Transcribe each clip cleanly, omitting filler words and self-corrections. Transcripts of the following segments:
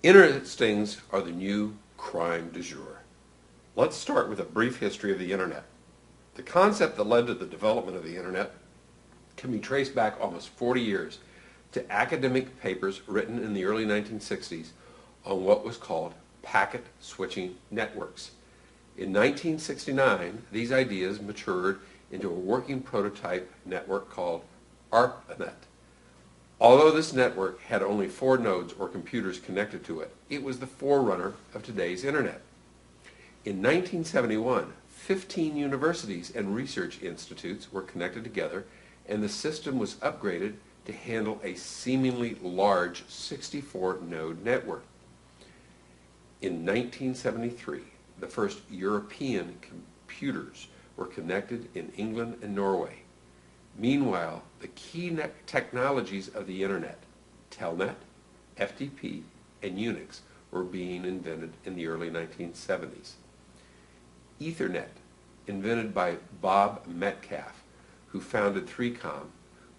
Internet stings are the new crime du jour. Let's start with a brief history of the Internet. The concept that led to the development of the Internet can be traced back almost 40 years to academic papers written in the early 1960s on what was called packet switching networks. In 1969, these ideas matured into a working prototype network called ARPANET. Although this network had only 4 nodes or computers connected to it, it was the forerunner of today's Internet. In 1971, 15 universities and research institutes were connected together, and the system was upgraded to handle a seemingly large 64-node network. In 1973, the first European computers were connected in England and Norway. Meanwhile, the key technologies of the Internet, Telnet, FTP, and Unix, were being invented in the early 1970s. Ethernet, invented by Bob Metcalfe, who founded 3Com,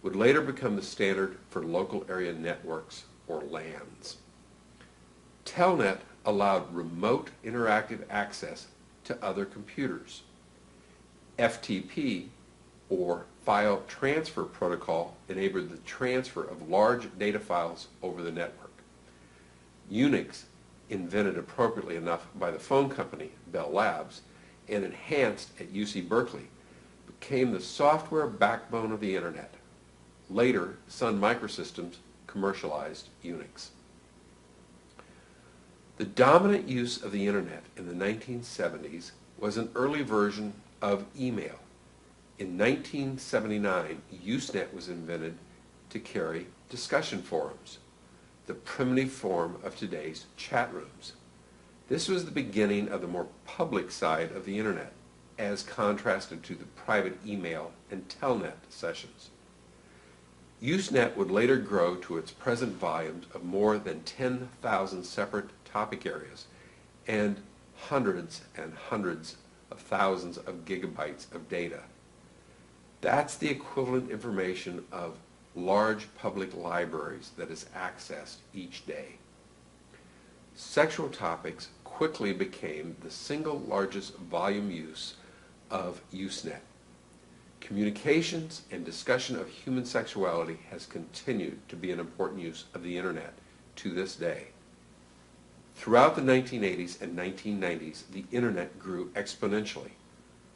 would later become the standard for local area networks, or LANs. Telnet allowed remote interactive access to other computers. FTP, or File Transfer Protocol, enabled the transfer of large data files over the network. Unix, invented appropriately enough by the phone company Bell Labs and enhanced at UC Berkeley, became the software backbone of the Internet. Later, Sun Microsystems commercialized Unix. The dominant use of the Internet in the 1970s was an early version of email. In 1979, Usenet was invented to carry discussion forums, the primitive form of today's chat rooms. This was the beginning of the more public side of the Internet, as contrasted to the private email and telnet sessions. Usenet would later grow to its present volumes of more than 10,000 separate topic areas and hundreds of thousands of gigabytes of data. That's the equivalent information of large public libraries that is accessed each day. Sexual topics quickly became the single largest volume use of Usenet. Communications and discussion of human sexuality has continued to be an important use of the Internet to this day. Throughout the 1980s and 1990s, the Internet grew exponentially.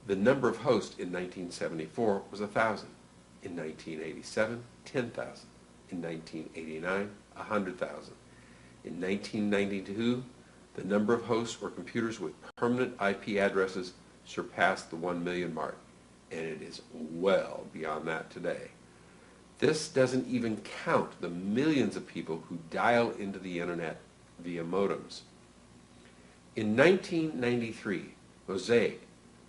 The number of hosts in 1974 was 1,000. In 1987, 10,000. In 1989, 100,000. In 1992, the number of hosts or computers with permanent IP addresses surpassed the 1 million mark, and it is well beyond that today. This doesn't even count the millions of people who dial into the Internet via modems. In 1993, Mosaic,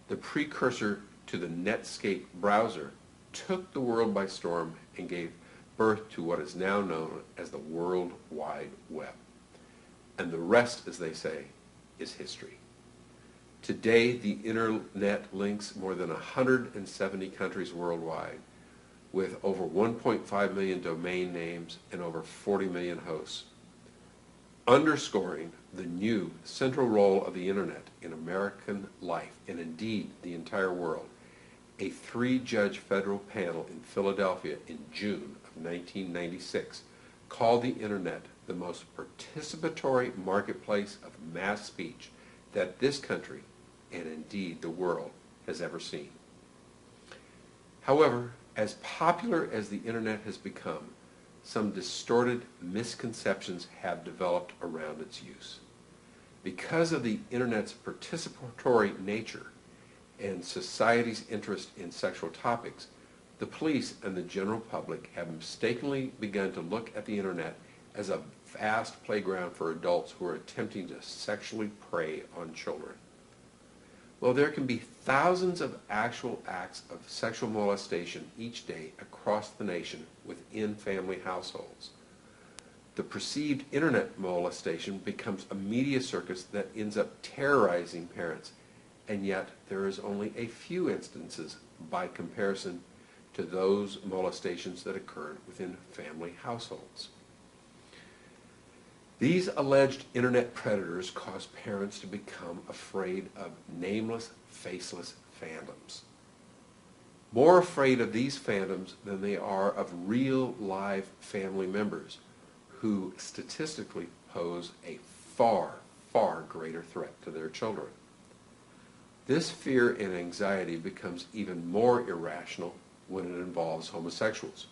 the precursor to the Netscape browser, took the world by storm and gave birth to what is now known as the World Wide Web. And the rest, as they say, is history. Today, the Internet links more than 170 countries worldwide, with over 1.5 million domain names and over 40 million hosts, underscoring the new central role of the Internet in American life and indeed the entire world. A 3-judge federal panel in Philadelphia in June of 1996 called the Internet the most participatory marketplace of mass speech that this country, and indeed the world, has ever seen. However, as popular as the Internet has become, some distorted misconceptions have developed around its use. Because of the Internet's participatory nature and society's interest in sexual topics, the police and the general public have mistakenly begun to look at the Internet as a vast playground for adults who are attempting to sexually prey on children. Well, there can be thousands of actual acts of sexual molestation each day across the nation within family households. The perceived Internet molestation becomes a media circus that ends up terrorizing parents, and yet there is only a few instances by comparison to those molestations that occurred within family households. These alleged internet predators cause parents to become afraid of nameless, faceless phantoms. More afraid of these phantoms than they are of real, live family members who statistically pose a far, far greater threat to their children. This fear and anxiety becomes even more irrational when it involves homosexuals.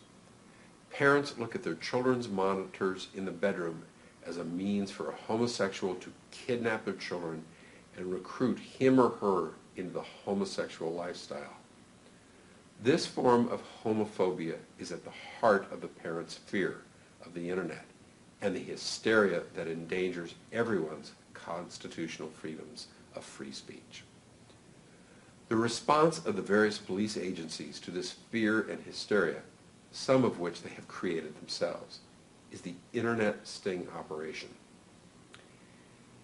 Parents look at their children's monitors in the bedroom as a means for a homosexual to kidnap their children and recruit him or her into the homosexual lifestyle. This form of homophobia is at the heart of the parents' fear of the internet and the hysteria that endangers everyone's constitutional freedoms of free speech. The response of the various police agencies to this fear and hysteria, some of which they have created themselves, is the Internet Sting operation.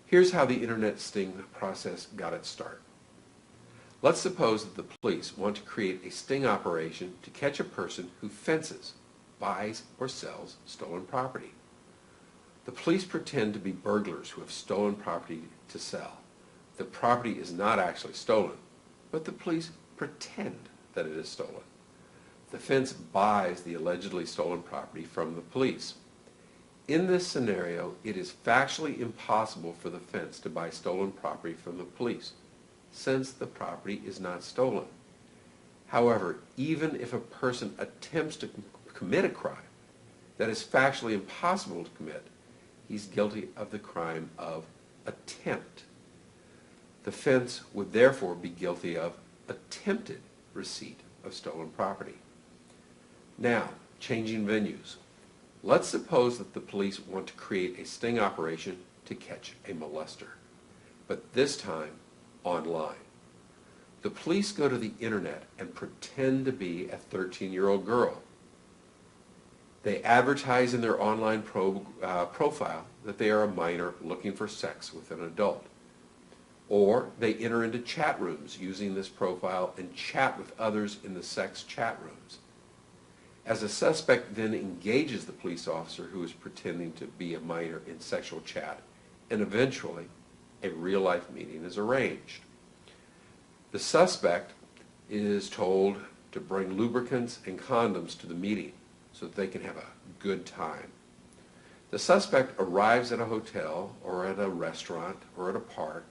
Here's how the Internet Sting process got its start. Let's suppose that the police want to create a sting operation to catch a person who fences, buys, or sells stolen property. The police pretend to be burglars who have stolen property to sell. The property is not actually stolen, but the police pretend that it is stolen. The fence buys the allegedly stolen property from the police. In this scenario, it is factually impossible for the fence to buy stolen property from the police, since the property is not stolen. However, even if a person attempts to commit a crime that is factually impossible to commit, he's guilty of the crime of attempt. The fence would therefore be guilty of attempted receipt of stolen property. Now, changing venues. Let's suppose that the police want to create a sting operation to catch a molester, but this time online. The police go to the internet and pretend to be a 13-year-old girl. They advertise in their online profile that they are a minor looking for sex with an adult. Or they enter into chat rooms using this profile and chat with others in the sex chat rooms. As a suspect then engages the police officer who is pretending to be a minor in sexual chat, and eventually a real-life meeting is arranged. The suspect is told to bring lubricants and condoms to the meeting so that they can have a good time. The suspect arrives at a hotel or at a restaurant or at a park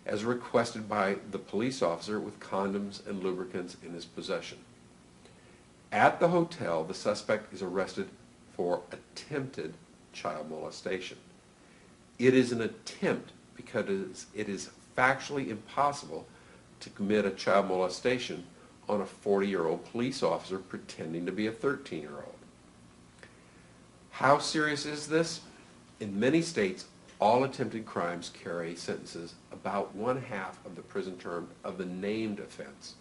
as requested by the police officer with condoms and lubricants in his possession. At the hotel, the suspect is arrested for attempted child molestation. It is an attempt because it is factually impossible to commit a child molestation on a 40-year-old police officer pretending to be a 13-year-old. How serious is this? In many states, all attempted crimes carry sentences about 1/2 of the prison term of the named offense.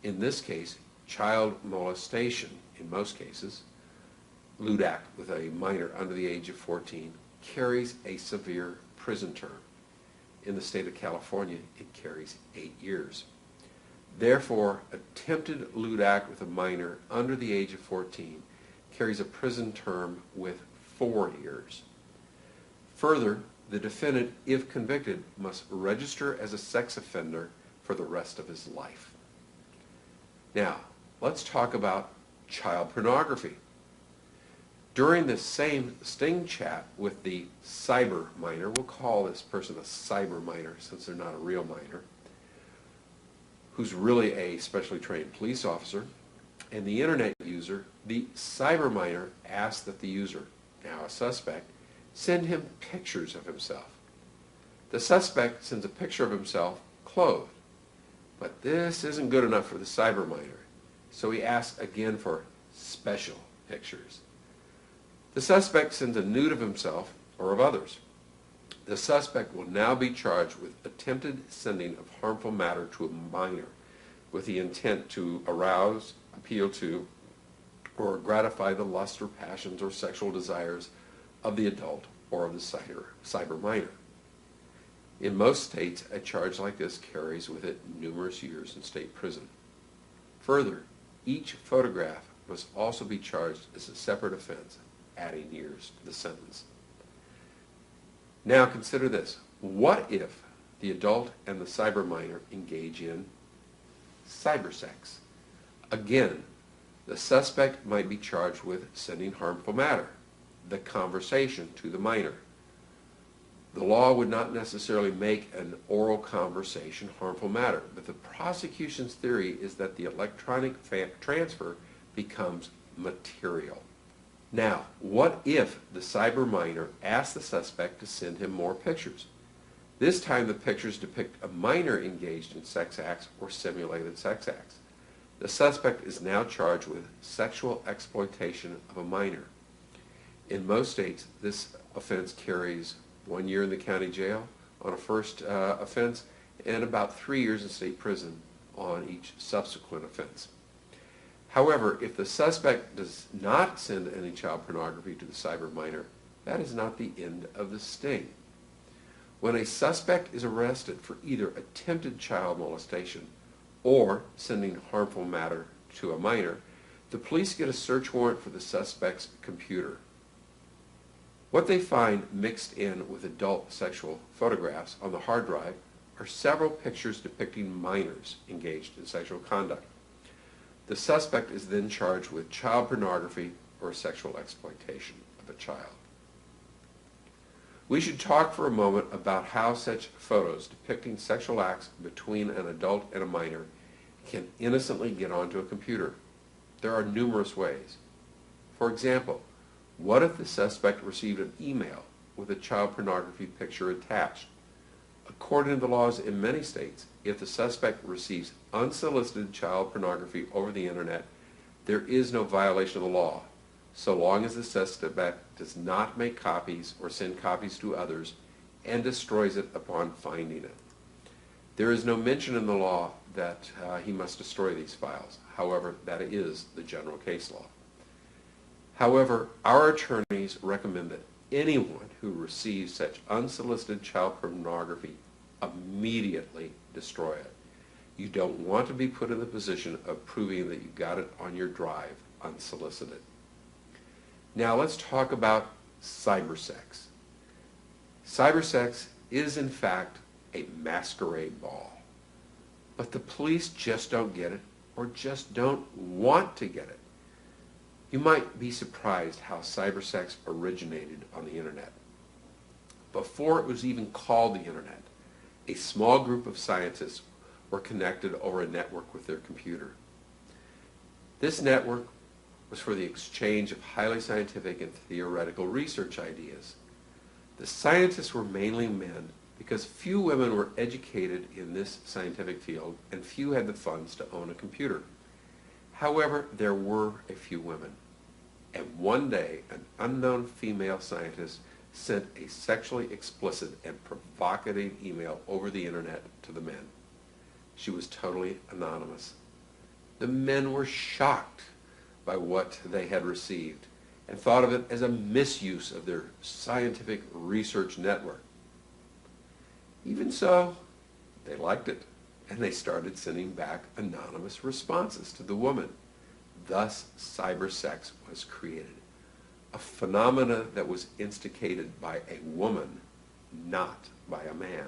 In this case, child molestation, in most cases, lewd act with a minor under the age of 14, carries a severe prison term. In the state of California, it carries 8 years. Therefore, attempted lewd act with a minor under the age of 14 carries a prison term with 4 years. Further, the defendant, if convicted, must register as a sex offender for the rest of his life. Now, let's talk about child pornography. During this same sting chat with the cyber minor, we'll call this person a cyber minor since they're not a real minor, who's really a specially trained police officer, and the internet user, the cyber minor asks that the user, now a suspect, send him pictures of himself. The suspect sends a picture of himself clothed, but this isn't good enough for the cyber minor, so he asks again for special pictures. The suspect sends a nude of himself or of others. The suspect will now be charged with attempted sending of harmful matter to a minor with the intent to arouse, appeal to, or gratify the lust or passions or sexual desires of the adult or of the cyber minor. In most states, a charge like this carries with it numerous years in state prison. Further, each photograph must also be charged as a separate offense, adding years to the sentence. Now consider this. What if the adult and the cyber minor engage in cybersex? Again, the suspect might be charged with sending harmful matter, the conversation to the minor. The law would not necessarily make an oral conversation harmful matter, but the prosecution's theory is that the electronic transfer becomes material. Now, what if the cyber minor asks the suspect to send him more pictures? This time the pictures depict a minor engaged in sex acts or simulated sex acts. The suspect is now charged with sexual exploitation of a minor. In most states, this offense carries 1 year in the county jail on a first offense and about 3 years in state prison on each subsequent offense. However, if the suspect does not send any child pornography to the cyber minor, that is not the end of the sting. When a suspect is arrested for either attempted child molestation or sending harmful matter to a minor, the police get a search warrant for the suspect's computer. What they find mixed in with adult sexual photographs on the hard drive are several pictures depicting minors engaged in sexual conduct. The suspect is then charged with child pornography or sexual exploitation of a child. We should talk for a moment about how such photos depicting sexual acts between an adult and a minor can innocently get onto a computer. There are numerous ways. For example, what if the suspect received an email with a child pornography picture attached? According to the laws in many states, if the suspect receives unsolicited child pornography over the internet, there is no violation of the law, so long as the suspect does not make copies or send copies to others and destroys it upon finding it. There is no mention in the law that he must destroy these files. However, that is the general case law. However, our attorneys recommend that anyone who receives such unsolicited child pornography immediately destroy it. You don't want to be put in the position of proving that you got it on your drive unsolicited. Now let's talk about cybersex. Cybersex is in fact a masquerade ball, but the police just don't get it or just don't want to get it. You might be surprised how cybersex originated on the internet. Before it was even called the internet, a small group of scientists were connected over a network with their computer. This network was for the exchange of highly scientific and theoretical research ideas. The scientists were mainly men because few women were educated in this scientific field and few had the funds to own a computer. However, there were a few women. And one day, an unknown female scientist sent a sexually explicit and provocative email over the internet to the men. She was totally anonymous. The men were shocked by what they had received and thought of it as a misuse of their scientific research network. Even so, they liked it, and they started sending back anonymous responses to the woman. Thus, cybersex was created, a phenomena that was instigated by a woman, not by a man.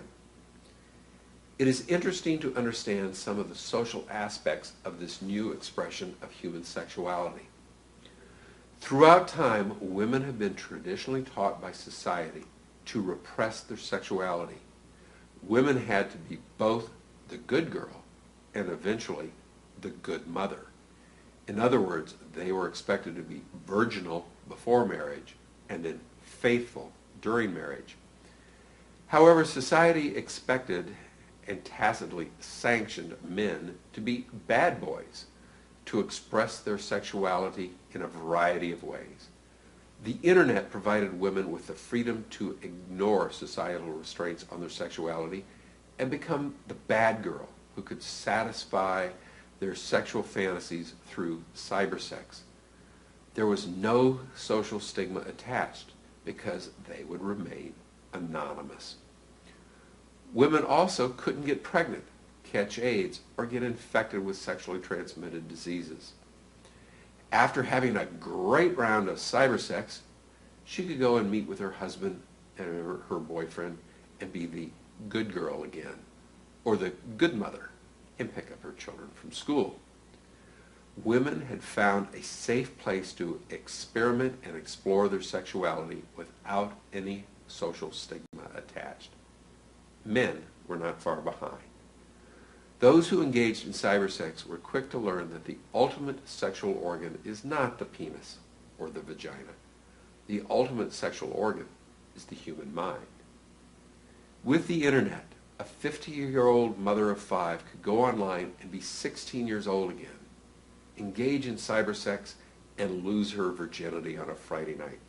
It is interesting to understand some of the social aspects of this new expression of human sexuality. Throughout time, women have been traditionally taught by society to repress their sexuality. Women had to be both the good girl and eventually the good mother. In other words, they were expected to be virginal before marriage and then faithful during marriage. However, society expected and tacitly sanctioned men to be bad boys, to express their sexuality in a variety of ways. The internet provided women with the freedom to ignore societal restraints on their sexuality and become the bad girl who could satisfy their sexual fantasies through cybersex. There was no social stigma attached because they would remain anonymous. Women also couldn't get pregnant, catch AIDS, or get infected with sexually transmitted diseases. After having a great round of cybersex, she could go and meet with her husband and her boyfriend and be the good girl again, or the good mother and pick up her children from school. Women had found a safe place to experiment and explore their sexuality without any social stigma attached. Men were not far behind. Those who engaged in cybersex were quick to learn that the ultimate sexual organ is not the penis or the vagina. The ultimate sexual organ is the human mind. With the internet, a 50-year-old mother of 5 could go online and be 16 years old again, engage in cybersex, and lose her virginity on a Friday night.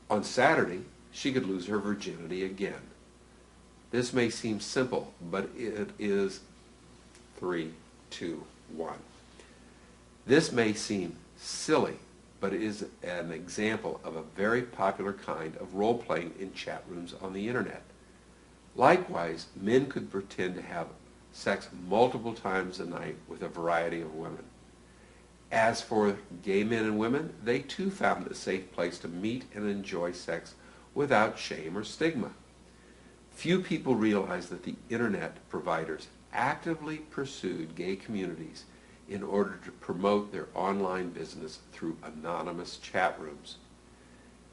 On Saturday, she could lose her virginity again. This may seem simple, but it is 3, 2, 1. This may seem silly, but it is an example of a very popular kind of role-playing in chat rooms on the internet. Likewise, men could pretend to have sex multiple times a night with a variety of women. As for gay men and women, they too found a safe place to meet and enjoy sex without shame or stigma. Few people realize that the internet providers actively pursued gay communities in order to promote their online business through anonymous chat rooms.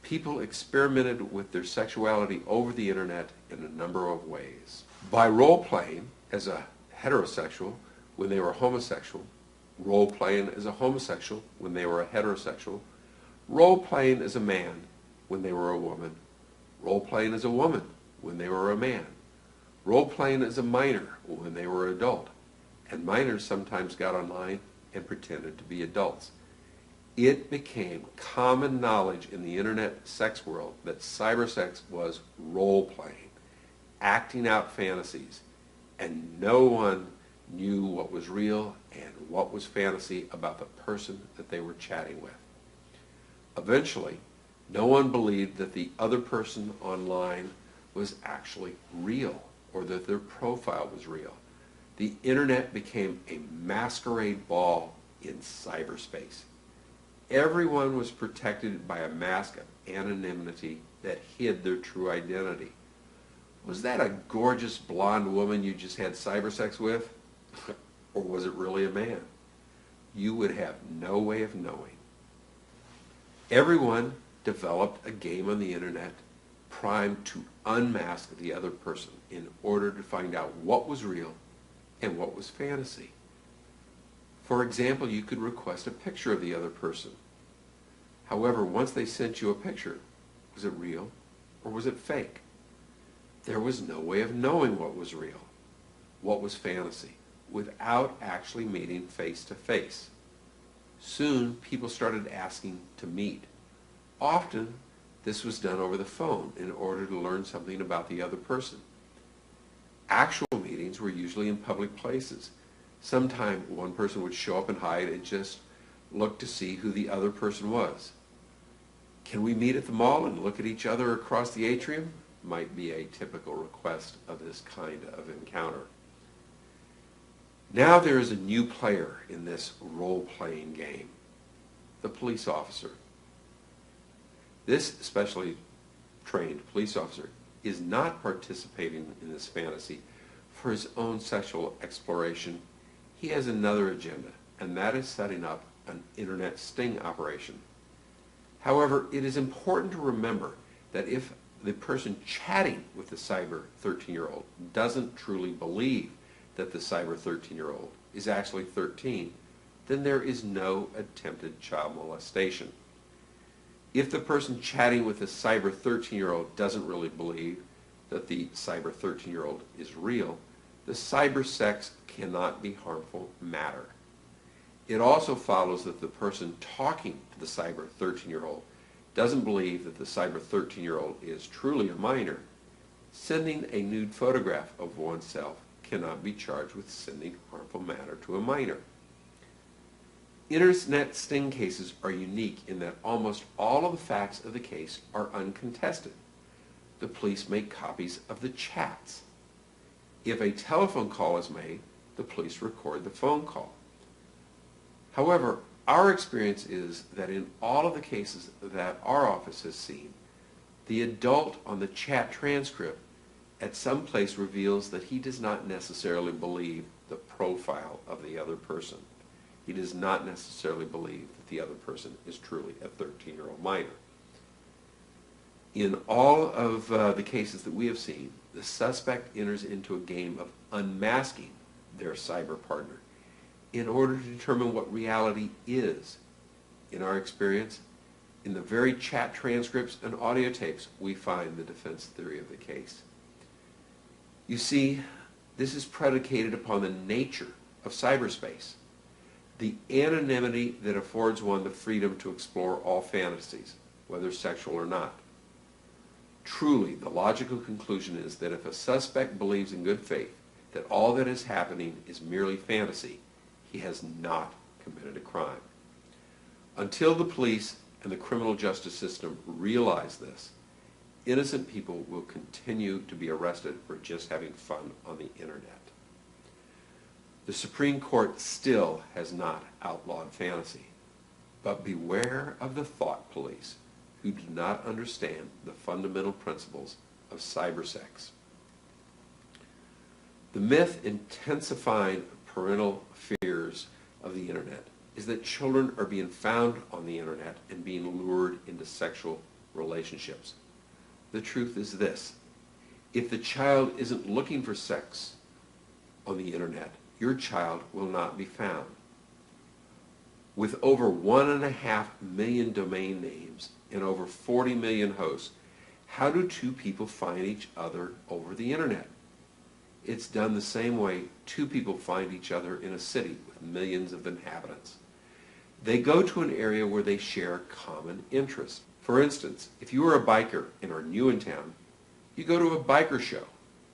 People experimented with their sexuality over the internet in a number of ways. By role-playing as a heterosexual when they were homosexual, role-playing as a homosexual when they were a heterosexual, role-playing as a man when they were a woman, role-playing as a woman when they were a man, role-playing as a minor when they were adult, and minors sometimes got online and pretended to be adults. It became common knowledge in the internet sex world that cybersex was role-playing, acting out fantasies, and no one knew what was real and what was fantasy about the person that they were chatting with. Eventually, no one believed that the other person online was actually real or that their profile was real. The internet became a masquerade ball in cyberspace. Everyone was protected by a mask of anonymity that hid their true identity. Was that a gorgeous blonde woman you just had cybersex with? Or was it really a man? You would have no way of knowing. Everyone developed a game on the internet primed to unmask the other person in order to find out what was real and what was fantasy. For example, you could request a picture of the other person. However, once they sent you a picture, was it real or was it fake? There was no way of knowing what was real, what was fantasy, without actually meeting face to face. Soon, people started asking to meet. Often, this was done over the phone in order to learn something about the other person. Actual meetings were usually in public places. Sometimes one person would show up and hide and just look to see who the other person was. Can we meet at the mall and look at each other across the atrium? Might be a typical request of this kind of encounter. Now there is a new player in this role-playing game, the police officer. This specially trained police officer is not participating in this fantasy for his own sexual exploration. He has another agenda, and that is setting up an internet sting operation. However, it is important to remember that if the person chatting with the cyber 13-year-old doesn't truly believe that the cyber 13-year-old is actually 13, then there is no attempted child molestation. If the person chatting with the cyber 13-year-old doesn't really believe that the cyber 13-year-old is real, the cyber sex cannot be harmful matter. It also follows that the person talking to the cyber 13-year-old doesn't believe that the cyber 13-year-old is truly a minor. Sending a nude photograph of oneself cannot be charged with sending harmful matter to a minor. Internet sting cases are unique in that almost all of the facts of the case are uncontested. The police make copies of the chats. If a telephone call is made, the police record the phone call. However, our experience is that in all of the cases that our office has seen, The adult on the chat transcript at some place reveals that he does not necessarily believe the profile of the other person. He does not necessarily believe that the other person is truly a 13-year-old minor. In all of the cases that we have seen, the suspect enters into a game of unmasking their cyber partner in order to determine what reality is. In our experience, in the very chat transcripts and audio tapes, we find the defense theory of the case. You see, this is predicated upon the nature of cyberspace, the anonymity that affords one the freedom to explore all fantasies, whether sexual or not. Truly, the logical conclusion is that if a suspect believes in good faith that all that is happening is merely fantasy, he has not committed a crime. Until the police and the criminal justice system realize this, innocent people will continue to be arrested for just having fun on the internet. The Supreme Court still has not outlawed fantasy, but beware of the thought police who do not understand the fundamental principles of cybersex. The myth intensifying parental fears of the internet is that children are being found on the internet and being lured into sexual relationships. The truth is this: if the child isn't looking for sex on the internet, your child will not be found. With over 1.5 million domain names and over 40 million hosts, how do two people find each other over the internet? It's done the same way two people find each other in a city with millions of inhabitants. They go to an area where they share common interests. For instance, if you are a biker and are new in town, you go to a biker show,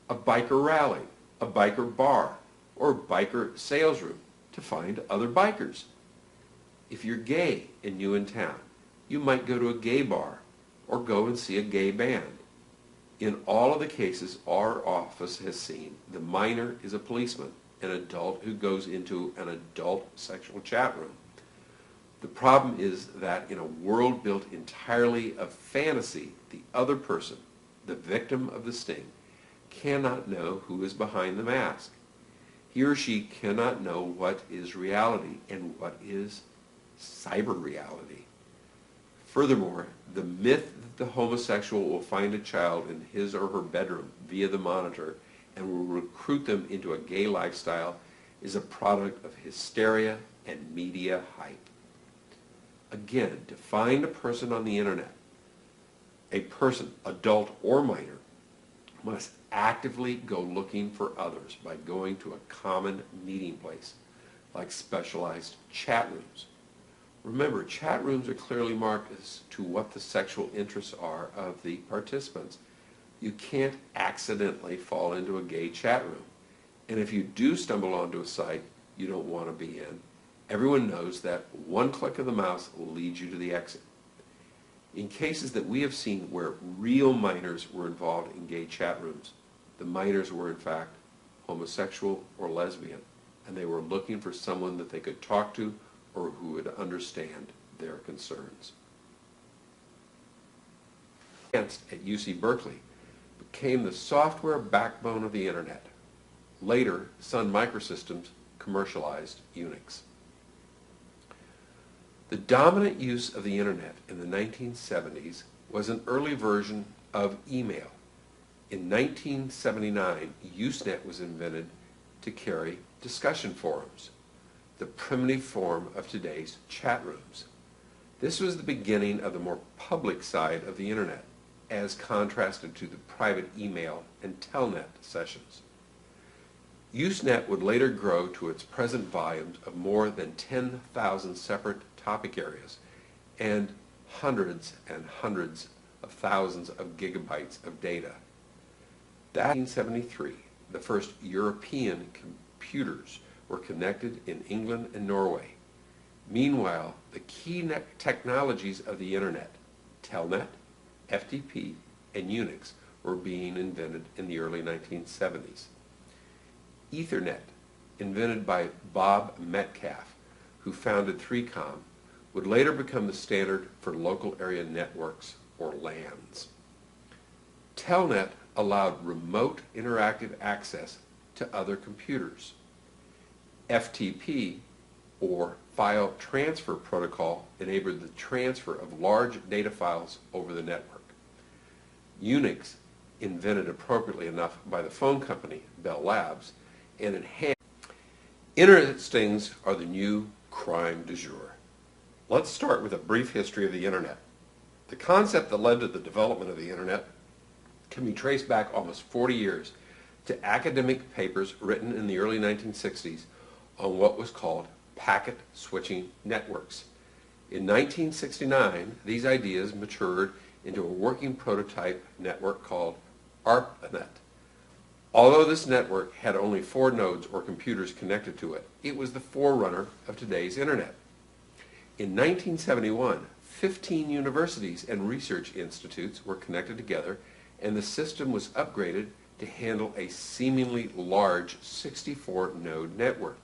a biker rally, a biker bar, or a biker sales room to find other bikers. If you're gay and new in town, you might go to a gay bar or go and see a gay band. In all of the cases our office has seen, the minor is a policeman, an adult who goes into an adult sexual chat room. The problem is that in a world built entirely of fantasy, the other person, the victim of the sting, cannot know who is behind the mask. He or she cannot know what is reality and what is cyber reality. Furthermore, the myth that the homosexual will find a child in his or her bedroom via the monitor and will recruit them into a gay lifestyle is a product of hysteria and media hype. Again, to find a person on the internet, a person, adult or minor, must actively go looking for others by going to a common meeting place, like specialized chat rooms. Remember, chat rooms are clearly marked as to what the sexual interests are of the participants. You can't accidentally fall into a gay chat room. And if you do stumble onto a site you don't want to be in, everyone knows that one click of the mouse will lead you to the exit. In cases that we have seen where real minors were involved in gay chat rooms, the minors were in fact homosexual or lesbian, and they were looking for someone that they could talk to or who would understand their concerns. At UC Berkeley became the software backbone of the internet. Later, Sun Microsystems commercialized Unix. The dominant use of the internet in the 1970s was an early version of email. In 1979, Usenet was invented to carry discussion forums, the primitive form of today's chat rooms. This was the beginning of the more public side of the internet, as contrasted to the private email and telnet sessions. Usenet would later grow to its present volumes of more than 10,000 separate topic areas and hundreds of thousands of gigabytes of data. That in 1973, the first European computers were connected in England and Norway. Meanwhile, the key technologies of the internet, Telnet, FTP, and Unix, were being invented in the early 1970s. Ethernet, invented by Bob Metcalfe, who founded 3Com, would later become the standard for local area networks, or LANs. Telnet allowed remote interactive access to other computers. FTP, or File Transfer Protocol, enabled the transfer of large data files over the network. Unix, invented appropriately enough by the phone company Bell Labs, and enhanced. Internet stings are the new crime du jour. Let's start with a brief history of the Internet. The concept that led to the development of the Internet can be traced back almost 40 years to academic papers written in the early 1960s on what was called packet switching networks. In 1969, these ideas matured into a working prototype network called ARPANET. Although this network had only 4 nodes or computers connected to it, it was the forerunner of today's Internet. In 1971, 15 universities and research institutes were connected together, and the system was upgraded to handle a seemingly large 64-node network.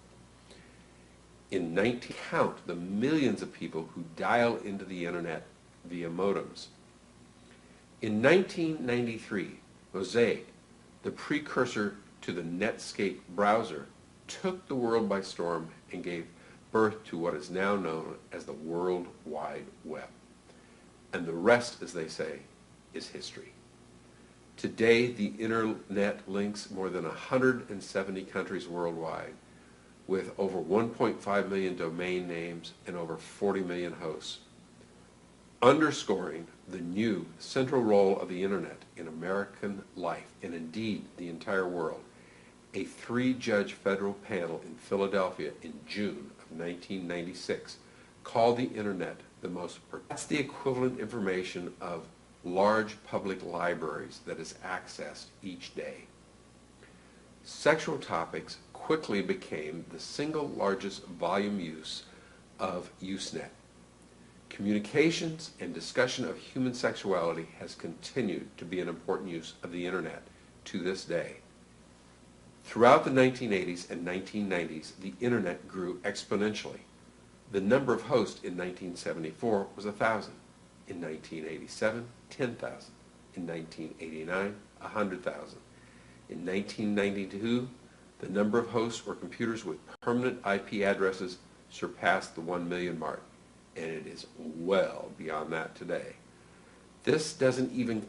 In 19 count the millions of people who dial into the Internet via modems. In 1993, Mosaic, the precursor to the Netscape browser, took the world by storm and gave birth to what is now known as the World Wide Web. And the rest, as they say, is history. Today, the Internet links more than 170 countries worldwide, with over 1.5 million domain names and over 40 million hosts, underscoring the new central role of the Internet in American life, and indeed the entire world. A 3-judge federal panel in Philadelphia in June of 1996 called the Internet the most. That's the equivalent information of large public libraries that is accessed each day. Sexual topics quickly became the single largest volume use of Usenet. Communications and discussion of human sexuality has continued to be an important use of the Internet to this day. Throughout the 1980s and 1990s, the Internet grew exponentially. The number of hosts in 1974 was 1,000. In 1987, 10,000. In 1989, 100,000. In 1992, the number of hosts or computers with permanent IP addresses surpassed the 1 million mark, and it is well beyond that today. This doesn't even